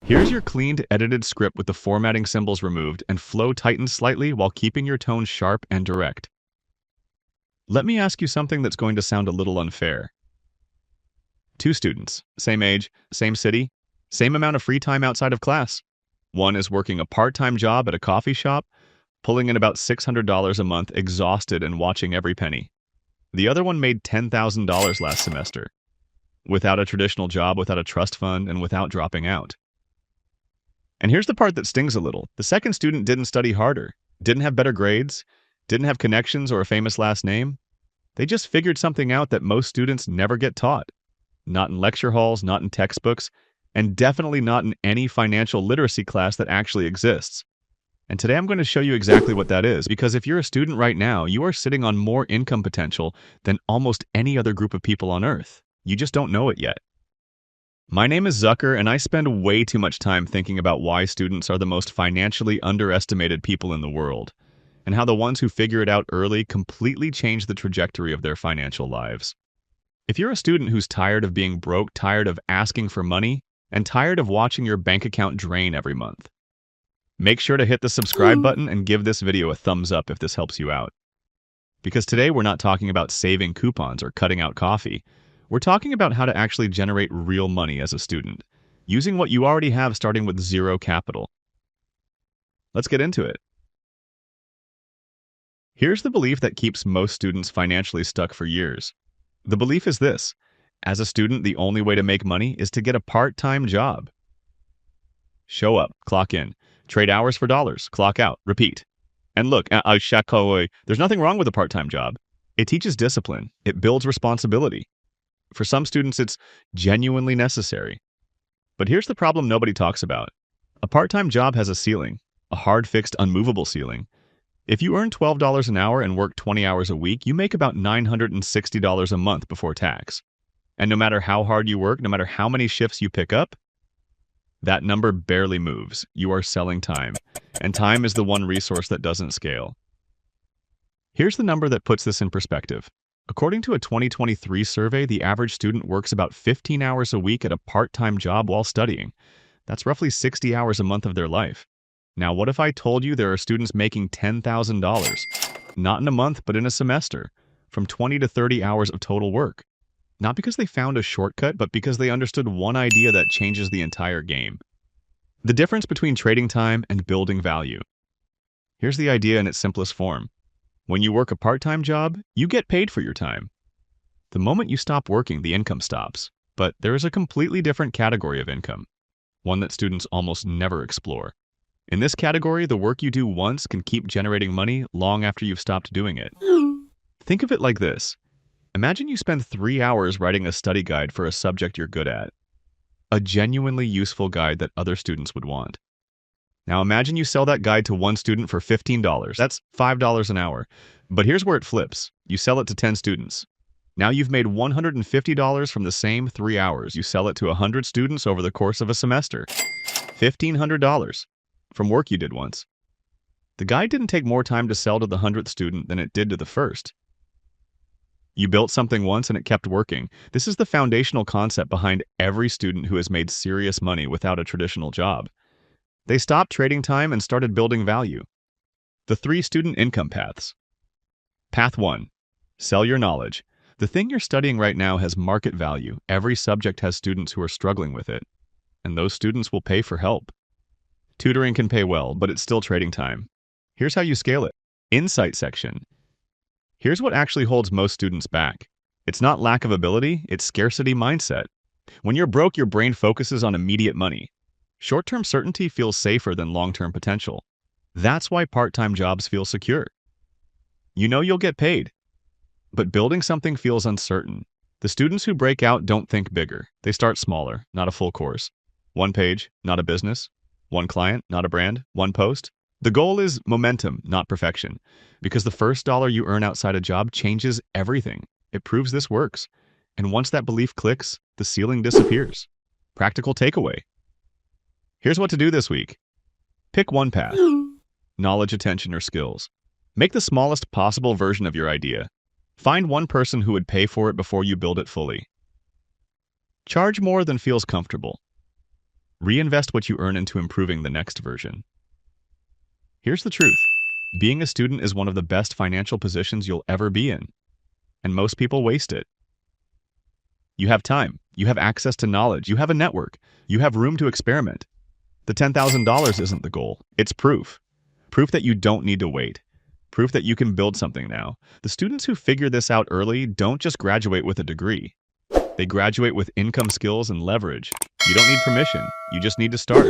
Here's your cleaned, edited script with the formatting symbols removed and flow tightened slightly while keeping your tone sharp and direct. Let me ask you something that's going to sound a little unfair. Two students, same age, same city, same amount of free time outside of class. One is working a part-time job at a coffee shop, pulling in about $600 a month, exhausted and watching every penny. The other one made $10,000 last semester, without a traditional job, without a trust fund, and without dropping out. And here's the part that stings a little. The second student didn't study harder, didn't have better grades, didn't have connections or a famous last name. They just figured something out that most students never get taught. Not in lecture halls, not in textbooks, and definitely not in any financial literacy class that actually exists. And today I'm going to show you exactly what that is, because if you're a student right now, you are sitting on more income potential than almost any other group of people on Earth. You just don't know it yet. My name is Zucker, and I spend way too much time thinking about why students are the most financially underestimated people in the world, and how the ones who figure it out early completely change the trajectory of their financial lives. If you're a student who's tired of being broke, tired of asking for money, and tired of watching your bank account drain every month, make sure to hit the subscribe button and give this video a thumbs up if this helps you out. Because today we're not talking about saving coupons or cutting out coffee. We're talking about how to actually generate real money as a student, using what you already have starting with zero capital. Let's get into it. Here's the belief that keeps most students financially stuck for years. The belief is this: as a student, the only way to make money is to get a part-time job. Show up, clock in, trade hours for dollars, clock out, repeat. And look, there's nothing wrong with a part-time job. It teaches discipline. It builds responsibility. For some students, it's genuinely necessary. But here's the problem nobody talks about. A part-time job has a ceiling, a hard-fixed, unmovable ceiling. If you earn $12 an hour and work 20 hours a week, you make about $960 a month before tax. And no matter how hard you work, no matter how many shifts you pick up, that number barely moves. You are selling time, and time is the one resource that doesn't scale. Here's the number that puts this in perspective. According to a 2023 survey, the average student works about 15 hours a week at a part-time job while studying. That's roughly 60 hours a month of their life. Now, what if I told you there are students making $10,000, not in a month, but in a semester, from 20 to 30 hours of total work? Not because they found a shortcut, but because they understood one idea that changes the entire game. The difference between trading time and building value. Here's the idea in its simplest form. When you work a part-time job, you get paid for your time. The moment you stop working, the income stops. But there is a completely different category of income, one that students almost never explore. In this category, the work you do once can keep generating money long after you've stopped doing it. Think of it like this. Imagine you spend 3 hours writing a study guide for a subject you're good at. A genuinely useful guide that other students would want. Now imagine you sell that guide to one student for $15. That's $5 an hour. But here's where it flips. You sell it to 10 students. Now you've made $150 from the same 3 hours. You sell it to 100 students over the course of a semester. $1,500 from work you did once. The guide didn't take more time to sell to the 100th student than it did to the first. You built something once and it kept working. This is the foundational concept behind every student who has made serious money without a traditional job. They stopped trading time and started building value. The 3 student income paths. Path 1. Sell your knowledge. The thing you're studying right now has market value. Every subject has students who are struggling with it, and those students will pay for help. Tutoring can pay well, but it's still trading time. Here's how you scale it. Insight section. Here's what actually holds most students back. It's not lack of ability, it's scarcity mindset. When you're broke, your brain focuses on immediate money. Short-term certainty feels safer than long-term potential. That's why part-time jobs feel secure. You know you'll get paid, but building something feels uncertain. The students who break out don't think bigger. They start smaller, not a full course. 1 page, not a business. 1 client, not a brand. 1 post. The goal is momentum, not perfection, because the first dollar you earn outside a job changes everything. It proves this works. And once that belief clicks, the ceiling disappears. Practical takeaway. Here's what to do this week. Pick one path. Knowledge, attention, or skills. Make the smallest possible version of your idea. Find one person who would pay for it before you build it fully. Charge more than feels comfortable. Reinvest what you earn into improving the next version. Here's the truth. Being a student is one of the best financial positions you'll ever be in, and most people waste it. You have time, you have access to knowledge, you have a network, you have room to experiment. The $10,000 isn't the goal, it's proof. Proof that you don't need to wait. Proof that you can build something now. The students who figure this out early don't just graduate with a degree. They graduate with income skills and leverage. You don't need permission, you just need to start.